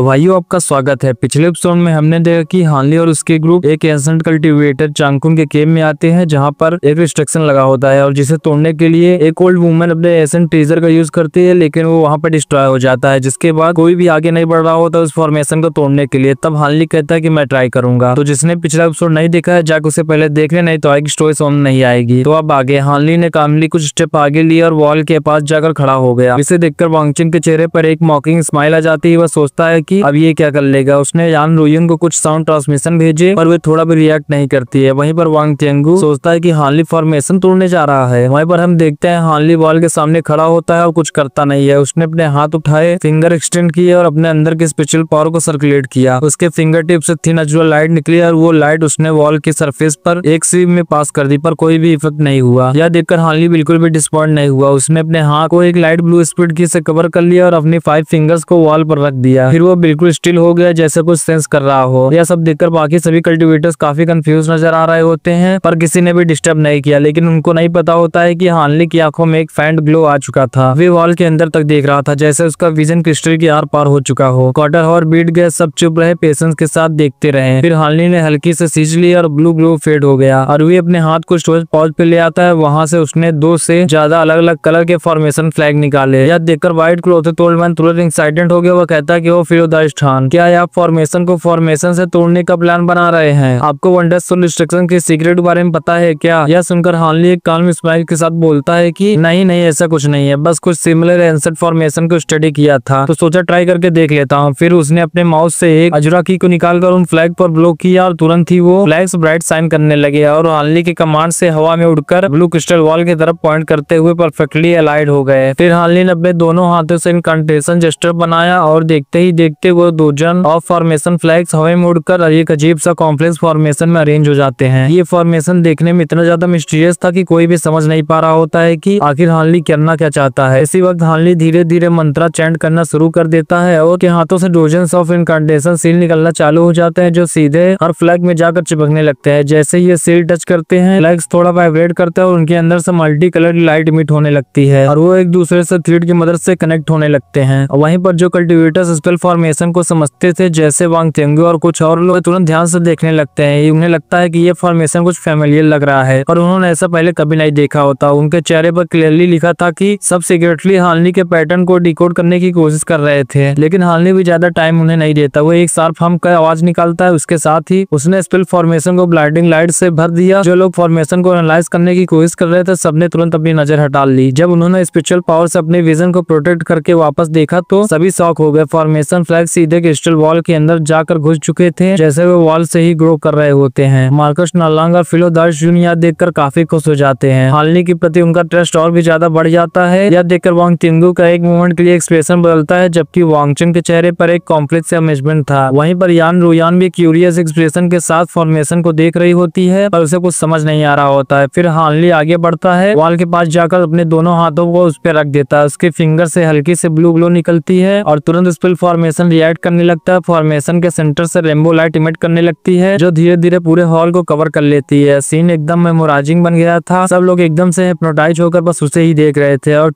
तो भाइयों आपका स्वागत है। पिछले एपिसोड में हमने देखा कि हानली और उसके ग्रुप एक एंसेंट कल्टीवेटर चांगकुन के केव में आते हैं, जहां पर एक रिस्ट्रिक्शन लगा होता है और जिसे तोड़ने के लिए एक ओल्ड वुमन अपने एसेंट ट्रेजर का यूज करती है, लेकिन वो वहां पर डिस्ट्रॉय हो जाता है। जिसके बाद कोई भी आगे नहीं बढ़ रहा होता उस फॉर्मेशन को तोड़ने के लिए। तब हानली कहता है कि मैं ट्राई करूंगा। तो जिसने पिछला एपिसोड नहीं देखा है जाकर उसे पहले देख ले, नहीं तो आगे स्टोरी समझ नहीं आएगी। तो अब आगे हानली ने कामली कुछ स्टेप आगे लिया और वॉल के पास जाकर खड़ा हो गया। इसे देखकर वांगचुन के चेहरे पर एक मॉकिंग स्माइल आ जाती है। वह सोचता है कि अब ये क्या कर लेगा। उसने यान रुयन को कुछ साउंड ट्रांसमिशन भेजे पर वे थोड़ा भी रिएक्ट नहीं करती है। वहीं पर वांग चेंगू सोचता है कि हानली फॉर्मेशन तोड़ने जा रहा है। वहीं पर हम देखते हैं हानली वॉल के सामने खड़ा होता है और कुछ करता नहीं है। उसने अपने हाथ उठाए, फिंगर एक्सटेंड किए और अपने अंदर के स्पेशल पावर को सर्कुलेट किया। उसके फिंगर टिप से थी नेचुरल लाइट निकली और वो लाइट उसने वॉल के सरफेस पर एक सीव में पास कर दी, पर कोई भी इफेक्ट नहीं हुआ। यह देखकर हानली बिल्कुल भी डिसपॉइंट नहीं हुआ। उसने अपने हाथ को एक लाइट ब्लू स्पीड की से कवर कर लिया और अपनी 5 फिंगर्स को वॉल पर रख दिया। फिर वो बिल्कुल स्टिल हो गया, जैसे कुछ सेंस कर रहा हो। यह सब देखकर बाकी सभी कल्टीवेटर्स काफी कंफ्यूज नजर आ रहे होते हैं, पर किसी ने भी डिस्टर्ब नहीं किया। लेकिन उनको नहीं पता होता है कि हानली की आंखों में एक फैंट ग्लो आ चुका था। वे वॉल के अंदर तक देख रहा था, जैसे उसका विजन क्रिस्टल के आर पार हो चुका हो। क्वार्टर और बीट गए, सब चुप रहे, पेशेंस के साथ देखते रहे। फिर हानली ने हल्की से सींच ली और ब्लू ग्लो फेड हो गया और वे अपने हाथ को स्टोरेज पॉज पे ले आता है। वहां से उसने 2 से ज्यादा अलग अलग कलर के फॉर्मेशन फ्लैग निकाले। यह देखकर व्हाइट क्लॉथ टोल्डमैन तुरंत एक्साइटेड हो गया। वो कहता है कि वो फिरोदाइस्तान, क्या आप फॉर्मेशन को फॉर्मेशन से तोड़ने का प्लान बना रहे हैं? आपको वंडरफुल डिस्ट्रक्शन के सीक्रेट के बारे में पता है क्या? यह सुनकर हानली एक काल्म स्माइल के साथ बोलता है कि नहीं नहीं, ऐसा कुछ नहीं है, बस कुछ सिमिलर एंसेंट फॉर्मेशन को स्टडी किया था तो सोचा ट्राई करके देख लेता हूँ। फिर उसने अपने माउस से एक अजुरा की को निकालकर उन फ्लैग पर ब्लो किया और तुरंत ही वो फ्लैग्स ब्राइट साइन करने लगे और हानली के कमांड से हवा में उड़कर ब्लू क्रिस्टल वॉल की तरफ पॉइंट करते हुए परफेक्टली अलाइड हो गए। फिर हानली ने अपने दोनों हाथों से इनकांटेशन जेस्चर बनाया और देखते ही देखते वो 2 जन ऑफ फॉर्मेशन फ्लैग्स हवा में उड़कर एक अजीब सा कॉम्प्लेक्स फॉर्मेशन में अरेंज हो जाते हैं। ये फॉर्मेशन देखने में इतना ज्यादा मिस्टीरियस था कि कोई भी समझ नहीं पा रहा होता है कि आखिर हानली करना क्या चाहता है। इसी वक्त हानली धीरे धीरे मंत्रा चैंट करना शुरू कर देता है और के हाथों से डोजन्स ऑफ इनकांटेशन सील निकलना चालू हो जाते हैं, जो सीधे हर फ्लैग में जाकर चिपकने लगते हैं। जैसे ये सील टच करते हैं, फ्लैग्स थोड़ा वाइब्रेट करते हैं और उनके अंदर से मल्टी कलर लाइट इमिट होने लगती है और वो एक दूसरे से थ्रेड की मदद से कनेक्ट होने लगते हैं। वहीं पर जो कल्टीवेटर्स स्पेल फॉर्मेशन को समझते थे, जैसे वांग चेंगू और कुछ और लोग, तुरंत ध्यान से देखने लगते हैं। उन्हें लगता है कि ये फॉर्मेशन कुछ फैमिलियर लग रहा है और उन्होंने ऐसा पहले कभी नहीं देखा होता। उनके चेहरे पर क्लियरली लिखा था कि सब सीक्रेटली हानली के पैटर्न को डिकोड करने की कोशिश कर रहे थे, लेकिन हानली भी ज्यादा टाइम उन्हें नहीं देता। वो एक शार्प हम का आवाज निकालता है। उसके साथ ही उसने स्पेल फॉर्मेशन को ब्लाइंडिंग लाइट से भर दिया। जो लोग फॉर्मेशन को एनालाइज करने की कोशिश कर रहे थे, सबने तुरंत अपनी नजर हटा ली। जब उन्होंने स्पेशल पावर से अपने विजन को प्रोटेक्ट करके वापस देखा तो सभी शॉक हो गए। फॉर्मेशन फ्लैग सीधे क्रिस्टल वॉल के अंदर जाकर घुस चुके थे, जैसे वो वॉल से ही ग्रो कर रहे होते हैं। मार्कस नालांग और फिलोदार्श जूनियर देखकर काफी खुश हो जाते हैं। हानली के प्रति उनका ट्रस्ट और भी ज्यादा बढ़ जाता है। यह देखकर वांग चेंगू का एक मोमेंट के लिए एक्सप्रेशन बदलता है, जबकि वांगचुन के चेहरे पर एक कॉम्प्लेक्स अमेजमेंट था। वहीं पर यान रुयान भी क्यूरियस एक्सप्रेशन के साथ फॉर्मेशन को देख रही होती है, पर उसे कुछ समझ नहीं आ रहा होता है। फिर हानली आगे बढ़ता है, वॉल के पास जाकर अपने दोनों हाथों को उस पर रख देता है। उसके फिंगर से हल्की से ब्लू ग्लो निकलती है और तुरंत स्पेल फॉर्मेशन रिएक्ट करने लगता है। फॉर्मेशन के सेंटर से रेनबो लाइट इमिट करने लगती है, जो धीरे धीरे पूरे हॉल को कवर कर लेती है। सीन एकदम मेमोराइजिंग बन गया था। सब लोग एकदम से हिप्नोटाइज होकर बस उसे ही देख रहे थे और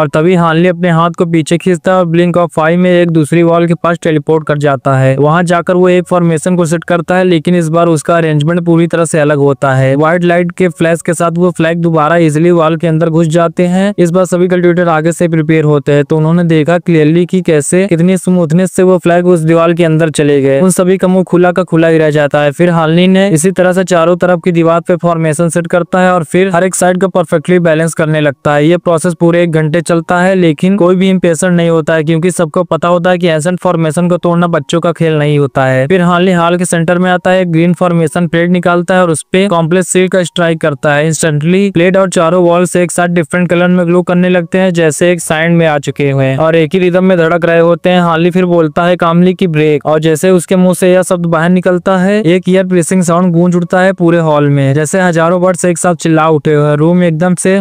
तभी हानली अपने हाथ को पीछे खींचता है और ब्लिंक ऑफ 5 में एक दूसरी वॉल के पास टेलीपोर्ट कर जाता है। वहां जाकर वो एक फॉर्मेशन को सेट करता है, लेकिन इस बार उसका अरेंजमेंट पूरी तरह से अलग होता है। व्हाइट लाइट के फ्लैश के साथ वो फ्लैग दोबारा इजिली वॉल के अंदर घुस जाते हैं। इस बार सभी कल्टीवेटर आगे से प्रिपेयर होते हैं, तो उन्होंने देखा क्लियरली कि कैसे कितनी स्मूथनेस से वो फ्लैग उस दीवार के अंदर चले गए। उन सभी का मुंह खुला का खुला ही रह जाता है। फिर हानली ने इसी तरह से चारों तरफ की दीवार पे फॉर्मेशन सेट करता है और फिर हर एक साइड का परफेक्टली बैलेंस करने लगता है। ये प्रोसेस पूरे 1 घंटे चलता है, लेकिन कोई भी इम्पेशेंट नहीं होता है, क्योंकि सबको पता होता है कि एसेंट फॉर्मेशन को तोड़ना बच्चों का खेल नहीं होता है। फिर हानली हॉल के सेंटर में आता है, ग्रीन फॉर्मेशन प्लेट निकालता है और उस पे कॉम्प्लेक्स सील का स्ट्राइक करता है। इंस्टेंटली प्लेट और चारों वॉल्स एक साथ डिफरेंट कलर में ग्लो करने लगते हैं, जैसे एक साइड में आ चुके हुए और एक ही रिदम में धड़क रहे होते हैं। हानली फिर बोलता है कामली की ब्रेक, और जैसे उसके मुंह से यह शब्द बाहर निकलता है, एक ईयर प्रेसिंग साउंड गूंज उठता है पूरे हॉल में, जैसे हजारों बर्ड्स एक साथ चिल्ला उठे हुए।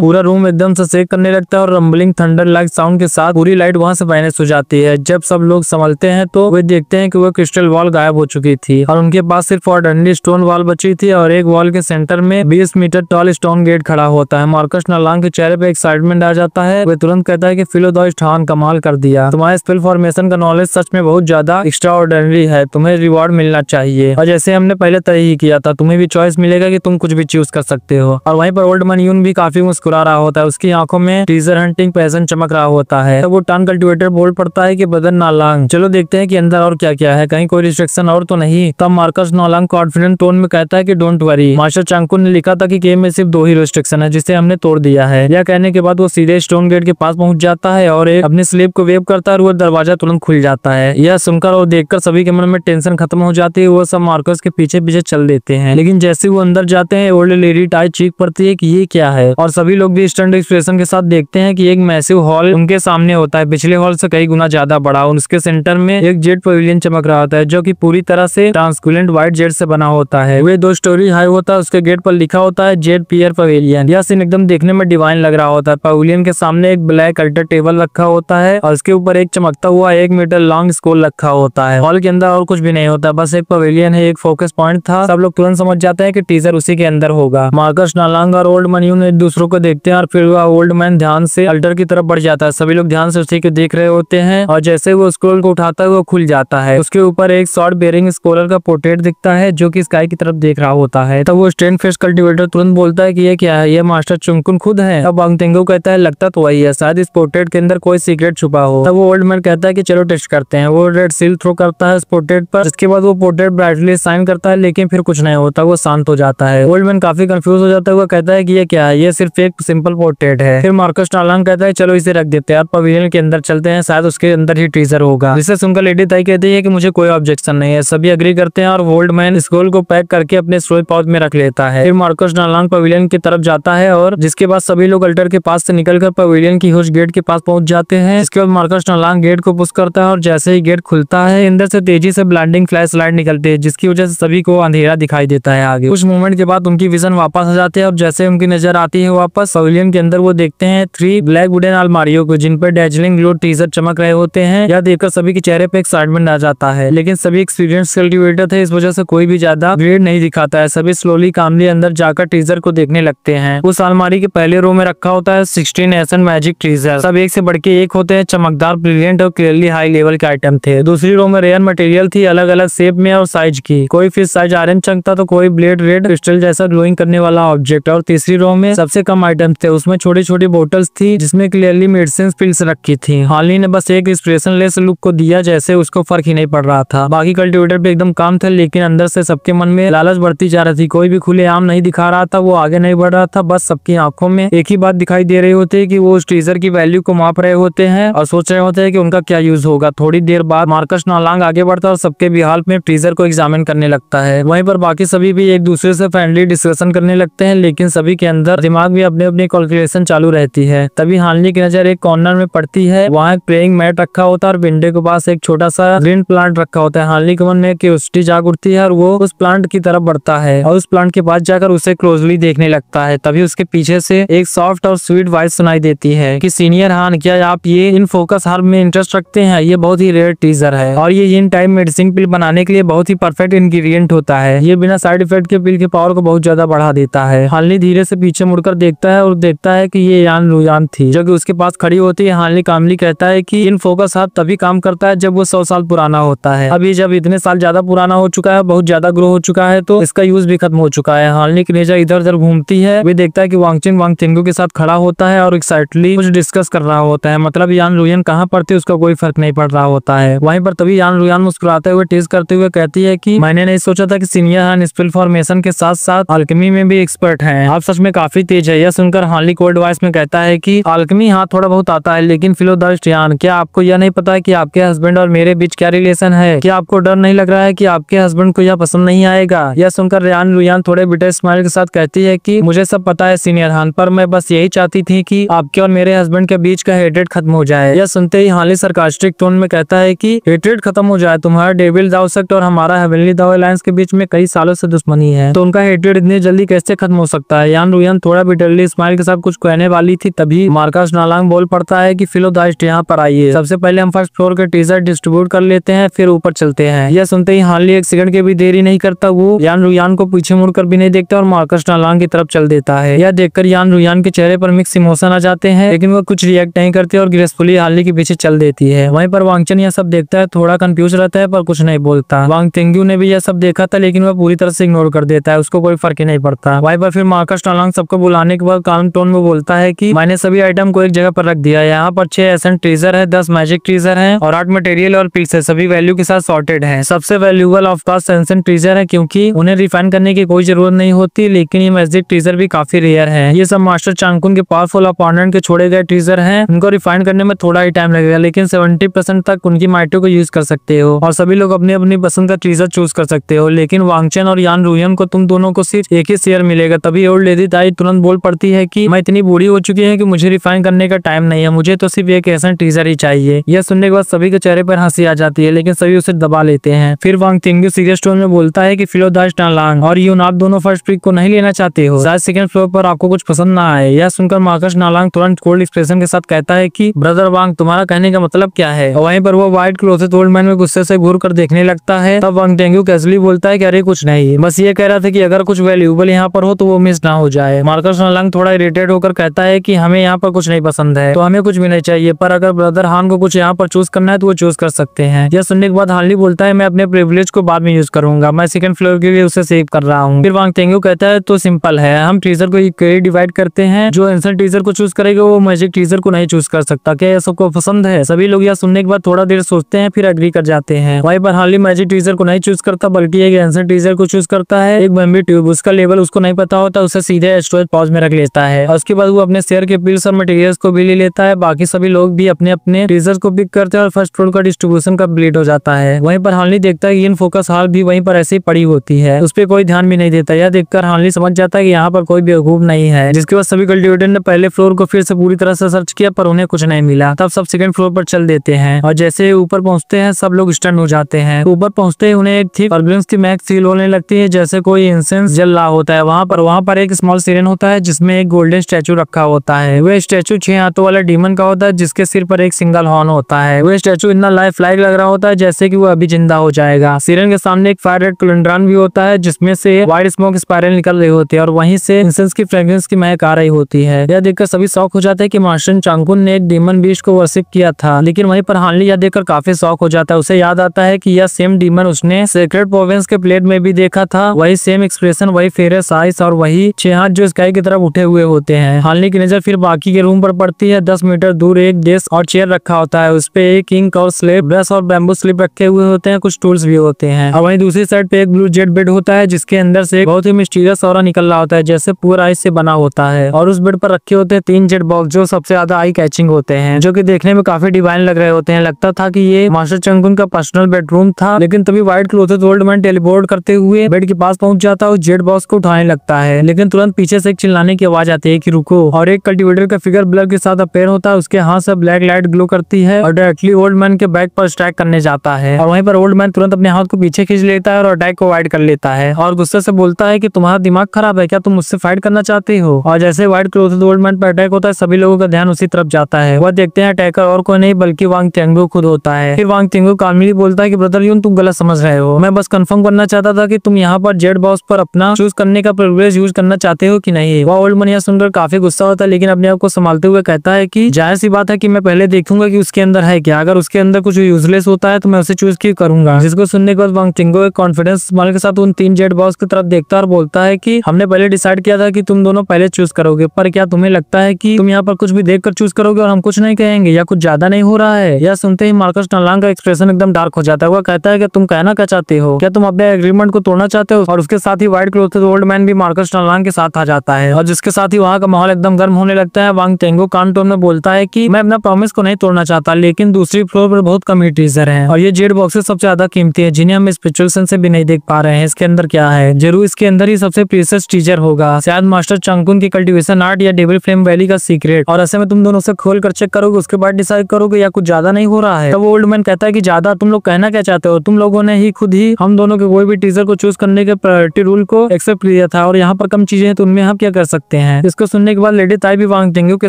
पूरा रूम एकदम से शेक करने लगता है और रंबलिंग थंडर लाइक साउंड के साथ पूरी लाइट वहां से वाइनेस हो जाती है। जब सब लोग संभलते हैं तो वे देखते हैं कि वह क्रिस्टल वॉल गायब हो चुकी थी और उनके पास सिर्फ ऑर्डिनरी स्टोन वॉल बची थी और एक वॉल के सेंटर में 20 मीटर टॉल स्टोन गेट खड़ा होता है। मार्कस नालांग के चेहरे पे एक्साइटमेंट आ जाता है। वे तुरंत कहता है कि फिलोदाइस्तान कमाल कर दिया, तुम्हारे स्पेल फॉर्मेशन का नॉलेज सच में बहुत ज्यादा एक्स्ट्रा ऑर्डिनरी है, तुम्हें रिवॉर्ड मिलना चाहिए। और जैसे हमने पहले तय ही किया था, तुम्हें भी चॉइस मिलेगा कि तुम कुछ भी चूज कर सकते हो। और वहीं पर ओल्ड मैन यून भी काफी मुस्कुरा रहा होता है, उसकी आंखों में टीजर हंटिंग पैशन चमक रहा होता है। तब वो टर्न कल्टिवेटर बोल पड़ता है कि बदन नालांग, चलो देखते हैं कि अंदर और क्या क्या है, कहीं कोई रिस्ट्रिक्शन और तो नहीं। तब मार्कस नालांग कॉन्फिडेंट टोन में कहता है कि डोंट वरी, मास्टर चांगकुन ने लिखा था कि गेम में सिर्फ 2 ही रिस्ट्रिक्शन है जिसे हमने तोड़ दिया है। यह कहने के बाद वो सीधे स्टोन गेट के पास पहुंच जाता है और अपने स्लेब को वेव करता है और वो दरवाजा तुरंत खुल जाता है। यह सुनकर और देखकर सभी के मन में टेंशन खत्म हो जाती है। वो सब मार्कस के पीछे पीछे चल देते हैं, लेकिन जैसे वो अंदर जाते हैं ओल्ड लेडी टाई चीख पड़ती है कि ये क्या है, और सभी लोग भी स्टंट एक्सप्रेशन के साथ देखते हैं कि एक मैसिव हॉल उनके सामने होता है, पिछले हॉल से कई गुना ज्यादा बड़ा। उसके सेंटर में एक जेट पवेलियन चमक रहा होता है जो कि पूरी तरह से ट्रांसकुलेंट व्हाइट जेट से बना होता है। वे 2 स्टोरी हाई होता है, उसके गेट पर लिखा होता है जेट पियर पवेलियन। यह सीन एकदम देखने में डिवाइन लग रहा होता है। पवेलियन के सामने एक ब्लैक अल्टर टेबल रखा होता है और उसके ऊपर एक चमकता हुआ 1 मीटर लॉन्ग स्कोल रखा होता है। हॉल के अंदर और कुछ भी नहीं होता, बस एक पवेलियन है, एक फोकस पॉइंट था। सब लोग तुरंत समझ जाते हैं कि टीजर उसी के अंदर होगा। मार्कस नालांग और ओल्ड मैन यून एक दूसरों को देखते हैं और फिर वह ओल्ड मैन ध्यान से अल्टर की तरफ बढ़ जाता है। सभी लोग ध्यान से उसी को देख रहे होते हैं और जैसे वो स्क्रोल को उठाता है वो खुल जाता है। उसके ऊपर एक शॉर्ट बेयरिंग स्कॉलर का पोर्ट्रेट दिखता है जो कि स्काई की तरफ देख रहा होता है। तब वो स्ट्रेन फेस कल्टिवेटर तुरंत बोलता है कि ये क्या है, ये मास्टर चांगकुन खुद है। अब वांग तेंगो कहता है लगता तो वही है, शायद इस पोर्ट्रेट के अंदर कोई सीक्रेट छुपा हो। तब वो ओल्ड मैन कहता है कि चलो टेस्ट करते हैं। वो रेड सील थ्रो करता है इस पोर्ट्रेट पर, इसके बाद वो पोर्ट्रेट ब्राइटली साइन करता है, लेकिन फिर कुछ नहीं होता, वो शांत हो जाता है। ओल्ड मैन काफी कंफ्यूज हो जाता है, वो कहता है कि ये क्या है, ये सिर्फ एक सिंपल पोर्ट्रेट है। फिर मार्कस नालांग कहता है चलो इसे रख देते हैं और पवेलियन के अंदर चलते हैं, शायद उसके अंदर ही टीजर होगा। जिसे सुनकर लेडी ताई कहती है कि मुझे कोई ऑब्जेक्शन नहीं है। सभी एग्री करते हैं और ओल्ड मैन स्क्रोल को पैक करके अपने स्टोरेज पाउच में रख लेता है। फिर मार्कस नालांग पवेलियन की तरफ जाता है और जिसके बाद सभी लोग अल्टर के पास से निकलकर पवेलियन की हुश गेट के पास पहुंच जाते हैं। इसके बाद मार्कस नालांग गेट को पुश करता है और जैसे ही गेट खुलता है अंदर से तेजी से ब्लाइंडिंग फ्लैश लाइट निकलती है, जिसकी वजह से सभी को अंधेरा दिखाई देता है। आगे कुछ मोमेंट के बाद उनकी विजन वापस आ जाती है और जैसे उनकी नजर आती है वापस पवेलियन के अंदर वो देखते हैं 3 ब्लैक वुडन अलमारियों को जिन पर डैजलिंग ग्लो टीजर चमक रहे होते हैं। यह देखकर सभी के चेहरे पे एक्साइटमेंट आ जाता है, लेकिन सभी एक्सपीरियंस कल्टिवेटर थे, इस वजह से कोई भी ज्यादा ग्रेड नहीं दिखाता है। सभी स्लोली कामली अंदर जाकर टीजर को देखने लगते हैं। उस अलमारी के पहले रो में रखा होता है 16 एसन मैजिक टीजर, सब एक से बढ़ के एक होते हैं, चमकदार, ब्रिलियंट और क्लियरली हाई लेवल के आइटम थे। दूसरी रो में रेयर मटेरियल थी, अलग अलग शेप में और साइज की, कोई फिश साइज आयरन चंक था तो कोई ब्लेड रेड क्रिस्टल जैसा ग्लोइंग करने वाला ऑब्जेक्ट। और तीसरी रो में सबसे कम आइटम्स थे, उसमें छोटी छोटी बोटल्स थी जिसमें क्लियरली मेडिसिन पिल्स रखी थी। हाली ने बस एक एक्सप्रेशन लेस लुक को दिया जैसे उसको फर्क ही नहीं पड़ रहा था। बाकी कल्टिवेटर भी एकदम काम थे, लेकिन अंदर से सबके मन में लालच बढ़ती जा रही थी। कोई भी खुलेआम नहीं दिखा रहा था, वो आगे नहीं बढ़ रहा था, बस सबकी आंखों में एक ही बात दिखाई दे रही होती है कि वो उस टीजर की वैल्यू को माप रहे होते हैं और सोच रहे होते हैं कि उनका क्या यूज होगा। थोड़ी देर बाद मार्कस नालांग आगे बढ़ता है और सबके बिहाल में टीजर को एग्जामिन करने लगता है। वहीं पर बाकी सभी भी एक दूसरे से फ्रेंडली डिस्कशन करने लगते हैं, लेकिन सभी के अंदर दिमाग में अपने अपनी कैलकुलेशन चालू रहती है। तभी हानली की नजर एक कॉर्नर में पड़ती है, वहाँ एक प्लेइंग मैट रखा होता है और विंडो के पास एक छोटा सा ग्रीन प्लांट रखा होता है। हानली के मन में क्यूरियोसिटी जाग उठती है और वो उस प्लांट की तरफ बढ़ता है और उस प्लांट के पास जाकर उसे क्लोजली देखने लगता है। तभी उसके पीछे से एक सॉफ्ट और स्वीट वॉइस सुनाई देती है कि सीनियर हान, क्या आप ये इन फोकस हर्ब में इंटरेस्ट रखते हैं? ये बहुत ही रेयर टीजर है और ये इन टाइम मेडिसिन पिल बनाने के लिए बहुत ही परफेक्ट इंग्रेडिएंट होता है। ये बिना साइड इफेक्ट के पिल के पावर को बहुत ज्यादा बढ़ा देता है। हानली धीरे से पीछे मुड़कर देखता है और देखता है कि ये यान लुयान थी जो कि उसके पास खड़ी होती है। हानली कामली कहता है कि इन फोकस हर्ब तभी काम करता है जब वो 100 साल पुराना होता है। अभी जब इतने साल ज्यादा पुराना हो चुका है, बहुत ज्यादा ग्रो हो चुका है, तो इसका यूज भी खत्म हो चुका है। हानली की नजर इधर उधर घूमती है, वे देखता है कि वांगचिन वांग तेंगु के साथ खड़ा होता है और एक्साइटली कुछ डिस्कस कर रहा होता है। मतलब यान लुयान कहाँ पर थी उसका कोई फर्क नहीं पड़ रहा होता है। वहीं पर तभी यान लुयान मुस्कुराते हुए टीज करते हुए कहती है कि मैंने नहीं सोचा था कि सीनियर हान स्पिल फॉर्मेशन के साथ साथ अल्केमी में भी एक्सपर्ट हैं। आप सच में काफी तेज है। यह सुनकर हानली कोल्ड वॉइस में कहता है कि अल्केमी हाँ थोड़ा बहुत आता है, लेकिन फिलोदर्स्ट यान, क्या आपको यह नहीं पता है कि आपके हस्बैंड और मेरे बीच क्या रिलेशन है? क्या आपको डर नहीं लग रहा है कि आपके हस्बैंड को यह पसंद नहीं आएगा? यह सुनकर यान लुयान थोड़े बिटर स्माइल के साथ कहती है कि मुझे सब पता है सीनियर हान, पर मैं बस यही चाहती थी कि आपके और मेरे हस्बैंड के बीच का हेट्रेड खत्म हो जाए। यह सुनते ही हानली सरकास्टिक टोन में कहता है कि हेट्रेड खत्म हो जाए? तुम्हारा डेविल दाओ सेक्ट और हमारा हेवनली दाओ अलायंस के बीच में कई सालों से दुश्मनी है, तो उनका हेट्रेड इतनी जल्दी कैसे खत्म हो सकता है? यान लुयान थोड़ा बिटरली स्माइल के साथ कुछ कहने वाली थी, तभी मार्कस नालांग बोल पड़ता है कि फिलोदाइस्ट यहाँ पर आइए, सबसे पहले हम फर्स्ट फ्लोर के टीजर डिस्ट्रीब्यूट कर लेते हैं, फिर ऊपर चलते हैं। यह सुनते ही हानली एक सेकंड के भी देरी नहीं करता, वो यान लुयान को पीछे मुड़कर भी नहीं देखता और मार्कस नालांग की तरफ चल देता है। यह देखकर यान लुयान के चेहरे पर मिक्स इमोशन आ जाते हैं, लेकिन वो कुछ रिएक्ट नहीं करती और ग्रेसफुली हानली के पीछे चल देती है। वहीं पर वांगचिन वांगचन यह सब देखता है, थोड़ा कंफ्यूज रहता है पर कुछ नहीं बोलता। वांग तेंग्यू ने भी यह सब देखा था लेकिन वह पूरी तरह से इग्नोर कर देता है, उसको कोई फर्क ही नहीं पड़ता। वहीं पर फिर मार्कस नालांग सबको बुलाने के बाद काम टोन में बोलता है कि मैंने सभी आइटम को एक जगह पर रख दिया। यहाँ पर 6 एसेंट ट्रेजर है, 10 मैजिक ट्रेजर है और 8 मटेरियल और पीस है, सभी वैल्यू के साथ सॉर्टेड है। सबसे valuable of course ascent treasure है क्योंकि उन्हें रिफाइन करने की कोई जरूरत नहीं होती, लेकिन ये मैजिक ट्रेजर भी काफी रेयर है। ये सब मास्टर चांगकुन के पावरफुल अपोनेंट के छोड़े गए ट्रेजर हैं, उनको रिफाइन करने में थोड़ा ही टाइम लगेगा, लेकिन 70% तक उनकी माइटो को यूज कर सकते हो और सभी लोग अपनी अपनी पसंद का ट्रेजर चूज कर सकते हो। लेकिन वांगचन और यान रूयन को तुम दोनों को सिर्फ एक ही शेयर मिलेगा। तभी ओल्ड लेडी ताई तुरंत बोल पड़ती है कि मैं इतनी बूढ़ी हो चुकी है कि मुझे रिफाइन करने का टाइम नहीं है, मुझे तो सिर्फ एक एसेंट ट्रेजर ही चाहिए। यह सुनने के बाद सभी के चेहरे पर हंसी आ जाती है, लेकिन सभी उसे दबा लेते हैं। फिर वांग तेंग्यू सीरियस टोन में बोलता है कि फिलोदास नालांग और यून, आप दोनों फर्स्ट पिक को नहीं लेना चाहते हो, शायद सेकंड फ्लोर पर आपको कुछ पसंद ना आए। यह सुनकर मार्कस नालांग तुरंत कोल्ड एक्सप्रेशन के साथ कहता है कि ब्रदर वांग, तुम्हारा कहने का मतलब क्या है? वहीं पर वो व्हाइट क्लोथेड ओल्ड मैन में गुस्से से घूर कर देखने लगता है। तब वांग तेंग्यू कैजुअली बोलता है कि अरे कुछ नहीं, बस ये कह रहा था कि अगर कुछ वैल्यूएबल यहाँ पर हो तो वो मिस ना हो जाए। मार्कस नालांग थोड़ा इरिटेट होकर कहता है कि हमें यहाँ पर कुछ नहीं पसंद है तो हमें कुछ भी नहीं चाहिए, पर अगर ब्रदर हान को कुछ यहाँ पर चूज करना है तो वो चूज कर सकते हैं। यह सुनने के बाद हानली बोलता है मैं अपने प्रिविलेज को बाद में यूज करूंगा, मैं सेकंड फ्लोर के लिए उसे सेव कर रहा हूँ। फिर वांग तेंग्यू कहता है तो सिंपल है, हम ट्रेजर को इक्वली डिवाइड करते हैं, जो एंसेंट ट्रेजर को चूज करेगा वो मैजिक ट्रेजर को नहीं चूज कर सकता। क्या यह सबको पसंद है? सभी लोग यह सुनने के बाद थोड़ा देर सोचते हैं, फिर एग्री कर जाते हैं। वहीं पर हार्ली मैजिक ट्रेजर को नहीं चूज करता बल्कि एक एंसेंट ट्रेजर को चूज करता है, एक बम्बी ट्यूब। उसका लेवल उसको नहीं पता होता, उसे सीधे स्टोरेज पाउच में रख लेता है और उसके बाद वो अपने शेयर के पिल्स और मटेरियल्स को भी ले लेता है। बाकी सभी लोग भी अपने अपने ट्रेजर्स को पिक करते हैं और फर्स्ट फ्लोर का डिस्ट्रीब्यूशन कंप्लीट हो जाता है। वहीं पर हार्ली देखता है कि इन फोकस हॉल भी वहीं पर ऐसे ही पड़ी होती है, उस पर कोई ध्यान भी नहीं देता। यह देखकर हार्ली समझ जाता है कि यहाँ पर कोई बेवकूफ नहीं है। जिसके बाद सभी कल्टिवेटर ने पहले फ्लोर को फिर से पूरी तरह से सर्च किया पर उन्हें कुछ नहीं मिला। तब सब सेकंड फ्लोर पर चल देते हैं और जैसे ऊपर पहुंचते हैं सब लोग स्टन हो जाते हैं। ऊपर पहुंचते ही उन्हें एक थी टर्बुलेंस की महक फील होने लगती है, जैसे कोई इंसेंस जल रहा होता है। वहाँ पर एक स्मॉल सिरेन होता है जिसमें एक गोल्डन स्टैचू रखा होता है। वह स्टैचू 6 हाथों वाला डीमन का होता है जिसके सिर पर एक सिंगल हॉर्न होता है। वह स्टैचू इतना लाइफ लाइक लग रहा होता है जैसे कि वो अभी जिंदा हो जाएगा। सिरेन के सामने एक फायर रेड क्लंड्रान भी होता है जिसमें से व्हाइट स्मोक स्पाइरल निकल रही होती है और वहीं से इंसेंस की फ्रेग्रेंस की महक आ रही होती है। यह देखकर सभी शॉक हो जाते हैं कि मास्टर चांगकुन ने एक डीमन बीस्ट को वर्शिप किया था, लेकिन वहीं पर हार्ली यह देखकर काफी शॉक हो जाता है। उसे याद आता है कि यह सेम डीमन उसने सीक्रेट प्रोविंस के प्लेट में भी देखा था, वही सेम एक्सप्रेशन, वही फेयरस आइस और वही 6 हाथ जो स्काई की तरफ उठे हुए होते हैं। हार्ली की नजर फिर बाकी के रूम पर पड़ती है। 10 मीटर दूर एक डेस्क और चेयर रखा होता है, उस पे एक इंक और स्लेब, ब्रश और बैम्बू स्लिप रखे हुए होते हैं, कुछ टूल्स भी होते हैं। और वहीं दूसरी साइड पे एक ब्लू जेट बेड होता है जिसके अंदर से बहुत ही मिस्टीरियस ऑरा निकल रहा होता है जैसे पूरा आइस से बना होता है। और उस बेड पर रखे होते हैं 3 जेट बॉक्स जो सबसे ज्यादा आई कैचिंग होते हैं, जो कि देखने में काफी डिवाइन लग रहे होते हैं। लगता था कि ये मास्टर चांगकुन का पर्सनल बेडरूम था, लेकिन तभी व्हाइट क्लोथेड ओल्ड मैन टेलीपोर्ट करते हुए बेड के पास पहुंच जाता है और जेट बॉक्स को उठाने लगता है। लेकिन तुरंत पीछे से एक चिल्लाने की आवाज आती है कि रुको, और एक कल्टीवेटर का फिगर ब्लर के साथ अपेयर होता है। उसके हाथ से ब्लैक लाइट ग्लो करती है और डायरेक्टली ओल्ड मैन के बैक पर स्ट्राइक करने जाता है। और वहीं पर ओल्ड मैन तुरंत अपने हाथ को पीछे खींच लेता है और अटैक को अवॉइड कर लेता है और गुस्से से बोलता है कि तुम्हारा दिमाग खराब है क्या, तुम मुझसे फाइट करना चाहते हो? और जैसे व्हाइट क्लोथेड ओल्ड मैन पर अटैक होता है सभी लोगों का ध्यान उसी तरफ जाता है। वह देखते हैं अटैकर और कोई नहीं बल्कि वांग तेंग्यू खुद होता है। फिर वांग तेंग्यू कामली बोलता है कि ब्रदर यून, तुम गलत समझ रहे हो, मैं बस कंफर्म करना चाहता था कि तुम यहाँ पर जेट बॉक्स पर अपना चूज करने का प्रिविलेज यूज करना चाहते हो कि नहीं। वह ओल्ड मैन यह सुनकर काफी गुस्सा होता है, लेकिन अपने आप को संभालते हुए कहता है कि जाहिर सी बात है कि मैं पहले देखूंगा कि उसके अंदर है क्या, अगर उसके अंदर कुछ यूजलेस होता है तो मैं उसे चूज क्यों करूंगा। जिसको सुनने के बाद वांग तेंग्यू एक कॉन्फिडेंस स्माइल के साथ उन 3 जेट बॉक्स की तरफ देखता है और बोलता है कि हमने पहले डिसाइड किया था कि तुम दोनों पहले चूज करोगे, पर क्या तुम्हें लगता है कि तुम यहाँ पर कुछ भी देखकर चूज करोगे और हम कुछ नहीं कहेंगे, या कुछ ज्यादा नहीं हो रहा है? यह सुनते ही मार्कस नालांग का एक्सप्रेशन एकदम डार्क हो जाता है। वह कहता है कि तुम कहना क्या चाहते हो, क्या तुम अपने एग्रीमेंट को तोड़ना चाहते हो? और उसके साथ ही व्हाइट क्लोथेड ओल्ड मैन भी मार्कस नालांग के साथ आ जाता है और जिसके साथ ही वहाँ का माहौल एकदम गर्म होने लगता है। वांग तेंग्यू कान टोन में बोलता है कि मैं अपना प्रॉमिस को नहीं तोड़ना चाहता, लेकिन दूसरी फ्लोर पर बहुत कम ट्रेजर हैं और ये जेट बॉक्सेस सबसे ज्यादा कीमती है जिन्हें हम स्पिरिचुअल सेंस से भी नहीं देख पा रहे हैं। इसके अंदर क्या है? जरूर इसके अंदर ही सबसे प्रीशियस ट्रेजर होगा, शायद मास्टर चांगकुन की कल्टीवेशन आर्ट या डेविल फ्लेम वैली का सीक्रेट। और ऐसे में तुम दोनों से खोल कर चेक करोगे, उसके बाद डिसाइड करोगे या कुछ ज्यादा नहीं हो रहा है। तब ओल्ड मैन कहता है कि ज्यादा तुम लोग कहना क्या चाहते हो? तुम लोगों ने ही खुद ही हम दोनों के कोई भी ट्रेजर को चूज करने के प्रायोरिटी रूल को एक्सेप्ट किया था और यहाँ पर कम चीजें हैं तो उनमें हम क्या कर सकते हैं। इसको सुनने के बाद लेडी ताई भी वांग तेंग्यू के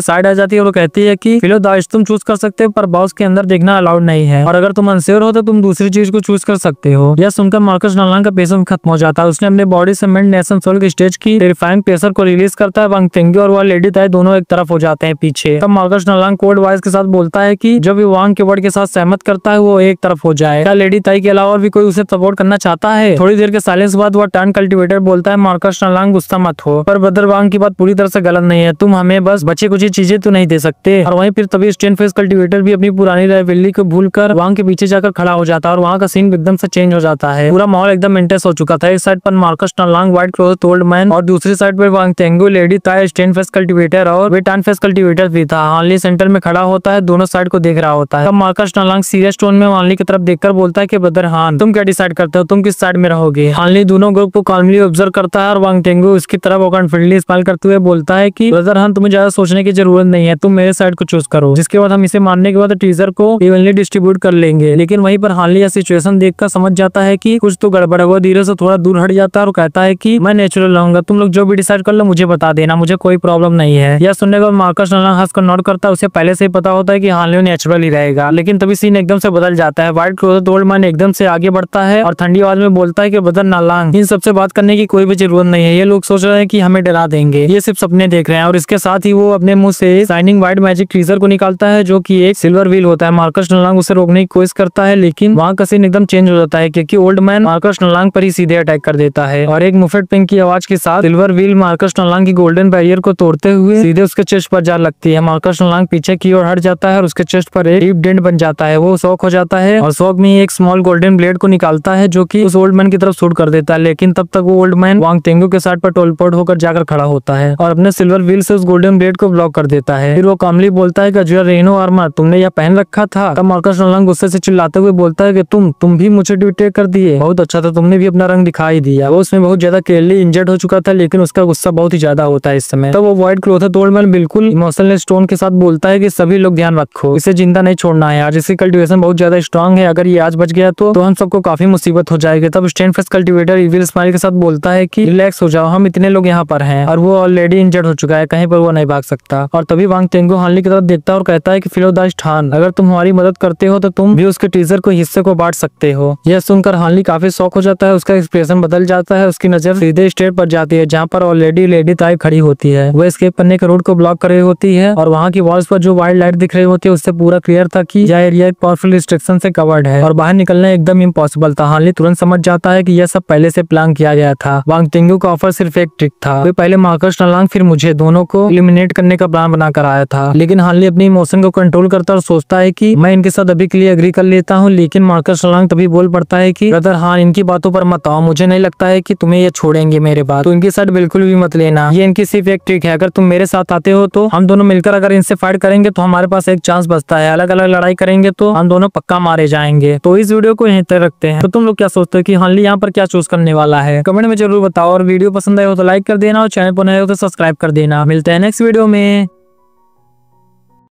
साइड आ जाती है और वो कहती है कि फिलोदास, तुम चूज कर सकते हो पर बॉक्स के अंदर देखना अलाउड नहीं है, और अगर तुम अनश्योर हो तो तुम दूसरी चीज को चूज कर सकते हो। यह सुनकर मार्कस नालांग का पेशेंस खत्म हो जाता है। उसने अपने बॉडी से मेंट नेशन सोल के स्टेज की टेरिफाइंग प्रेशर को रिलीज करता है। वांग तेंग्यू और वह लेडी ताई दोनों एक तरफ हो जाते हैं पीछे। तब मार्कस नालांग कोल्ड वॉइस के साथ बोलता है कि जब ये वांग के वर्ड के के साथ सहमत करता है वो एक तरफ हो जाए। क्या लेडी ताई के अलावा भी कोई उसे सपोर्ट करना चाहता है? थोड़ी देर के साइलेंस बाद वह टर्न कल्टीवेटर बोलता है मार्कस नलांग गुस्सा मत हो, पर ब्रदर वांग की बात पूरी तरह से गलत नहीं है। तुम हमें बस बचे कुछ चीजें तो नहीं दे सकते। और वहीं फिर तभी स्टेन फेस कल्टीवेटर भी अपनी पुरानी राइवलरी को भूलकर वांग के पीछे जाकर खड़ा हो जाता है और वहाँ का सीन एकदम से चेंज हो जाता है। पूरा माहौल एकदम इंटेंस हो चुका था। एक साइड पर मार्कस नलांग व्हाइट क्लोथ ओल्ड मैन और दूसरी साइड पर वांग तेंगु, lady Tai, stain face cultivator और वे टर्न फेस कल्टीवेटर भी था। हानली सेंटर में खड़ा होता है, दोनों साइड को देख रहा होता है। तब मार्कस नलांग सीरियस टोन में हानली की तरफ देखकर बोलता है कि ब्रदर हान, तुम क्या डिसाइड करते हो, तुम किस साइड में रहोगे? हानली दोनों ग्रुप को काल्मली ऑब्जर्व करता है और वांग तेंगु उसकी तरफ कॉन्फिडेंटली स्माइल करते हुए बोलता है कि ब्रदर हान, तुम्हें ज्यादा सोचने की जरूरत नहीं है, तुम मेरे साइड को चूज करो। जिसके बाद हम इसे मानने के बाद टीजर को इवनली डिस्ट्रीब्यूट कर लेंगे। लेकिन वहीं पर हानली यह सिचुएशन देखकर समझ जाता है कि कुछ तो गड़बड़ है। वो धीरे से थोड़ा दूर हट जाता है और कहता है कि मैं नेचुरल रहूंगा, तुम लोग जो भी डिसाइड कर लो मुझे बता देना, मुझे कोई प्रॉब्लम नहीं है। यह सुनने के बाद मार्कस नलांग हंसकर नॉट करता है। उसे पहले से ही पता होता है कि हानली नेचुरल ही रहेगा। लेकिन तभी सीन एकदम से बदल जाता है। व्हाइट क्लोथ ओल्ड मैन एकदम से आगे बढ़ता है और ठंडी आवाज में बोलता है कि ब्रदर नलांग, इन सबसे बात करने की कोई भी जरूरत नहीं है। ये लोग सोच रहे हैं कि हमें डरा देंगे, ये सिर्फ सपने देख रहे हैं। और इसके साथ ही वो अपने मुंह से शाइनिंग व्हाइट मैजिक ट्रीजर को निकालता है जो कि एक सिल्वर व्हील होता है। मार्कस नलांग उसे रोकने की कोशिश करता है, लेकिन वहाँ का सीन एकदम चेंज हो जाता है क्योंकि ओल्ड मैन मार्कस नलांग पर ही सीधे अटैक कर देता है और एक मुफेट पिंक की आवाज के साथ सिल्वर व्हील मार्कस नलांग की गोल्डन बैरियर को तोड़ते हुए सीधे उसके चेस्ट पर जा लगती है। मार्कस नलांग पीछे की ओर हट जाता है और उसके चेस्ट पर एक डीप डेंट बन जाता है। वो शॉक हो जाता है और शॉक में एक स्मॉल गोल्डन ब्लेड को निकालता है जो कि उस ओल्ड मैन की तरफ शूट कर देता है। लेकिन तब तक वो ओल्ड मैन वांग तेंगु के साइड पर टोलपोट होकर जाकर खड़ा होता है और अपने सिल्वर व्हील से उस गोल्डन ब्लेड को ब्लॉक कर देता है। फिर वो कामली बोलता है कि जो रेनो आर्मर तुमने यह पहन रखा था। तब मार्कस नलांग गुस्से से चिल्लाते हुए बोलता है कि तुम भी मुझे डिटेक्ट कर दिए, बहुत अच्छा था, तुमने भी अपना रंग दिखाई दिया। वो उसमें बहुत ज्यादा क्लियरली इंजर्ड हो चुका था, लेकिन उसका गुस्सा बहुत ही ज्यादा होता है इस समय। तब वो व्हाइट क्लोथ ओल्ड मैन बिल्कुल इमोशनलेस टोन के साथ बोलता है कि सभी लोग ध्यान रखो, इसे जिंदा नहीं छोड़ना है। आज इसकी कल्टीवेशन बहुत ज्यादा स्ट्रांग है, अगर ये आज बच गया तो हम सबको काफी मुसीबत हो जाएगी। तब Stan face cultivator evil smile के साथ बोलता है कि रिलैक्स हो जाओ, हम इतने लोग यहाँ पर हैं और वो ऑलरेडी इंजर्ड हो चुका है, कहीं पर वो नहीं भाग सकता। और तभी वांग तेंगु हानली की तरफ देखता है और कहता है कि फिलोदास ठान, अगर तुम हमारी मदद करते हो तो तुम भी उसके टीजर को हिस्से को बांट सकते हो। यह सुनकर हानली काफी शॉक हो जाता है, उसका एक्सप्रेशन बदल जाता है, उसकी नजर सीधे स्टेज पर जाती है जहाँ पर ऑलरेडी लेडी ताई खड़ी होती है। वो एस्केप करने के रूट को ब्लॉक कर रही होती है और वहाँ की वॉल्स पर जो वाइट लाइट दिख रही होती है उससे पूरा क्लियर था कि यह एरिया एक पावरफुल रिस्ट्रिक्शन से कवर्ड है और बाहर निकलना एकदम इम्पॉसिबल था। हानली तुरंत समझ जाता है कि यह सब पहले से प्लान किया गया था। वांग तेंगु का ऑफर सिर्फ एक ट्रिक था, वे पहले मार्कस नलांग फिर मुझे दोनों को एलिमिनेट करने का प्लान बनाकर आया था। लेकिन हानली अपनी इमोशन को कंट्रोल करता और सोचता है कि मैं इनके साथ अभी के लिए एग्री कर लेता हूँ। लेकिन मार्कस नलांग तभी बोल पड़ता है कि ब्रदर हाँ, इनकी बातों पर मत आओ, मुझे नहीं लगता है कि तुम्हें ये छोड़ेंगे मेरे बात, तो इनकी साइड बिल्कुल भी मत लेना, ये इनकी सिर्फ एक ट्रिक है। अगर तुम मेरे साथ आते हो तो हम दोनों मिलकर अगर इनसे फाइट करेंगे तो हमारे पास एक चांस बचता है, अलग अलग लड़ाई करेंगे तो हम दोनों पक्का मारे जाएंगे। तो इस वीडियो को यहीं तक रखते हैं। तो तुम लोग क्या सोचते हो कि हानली यहाँ पर क्या चूज करने वाला है? कमेंट में जरूर बताओ और वीडियो पसंद आए हो तो लाइक कर देना और चैनल पर नए हो तो सब्सक्राइब कर देना। मिलते हैं नेक्स्ट वीडियो में।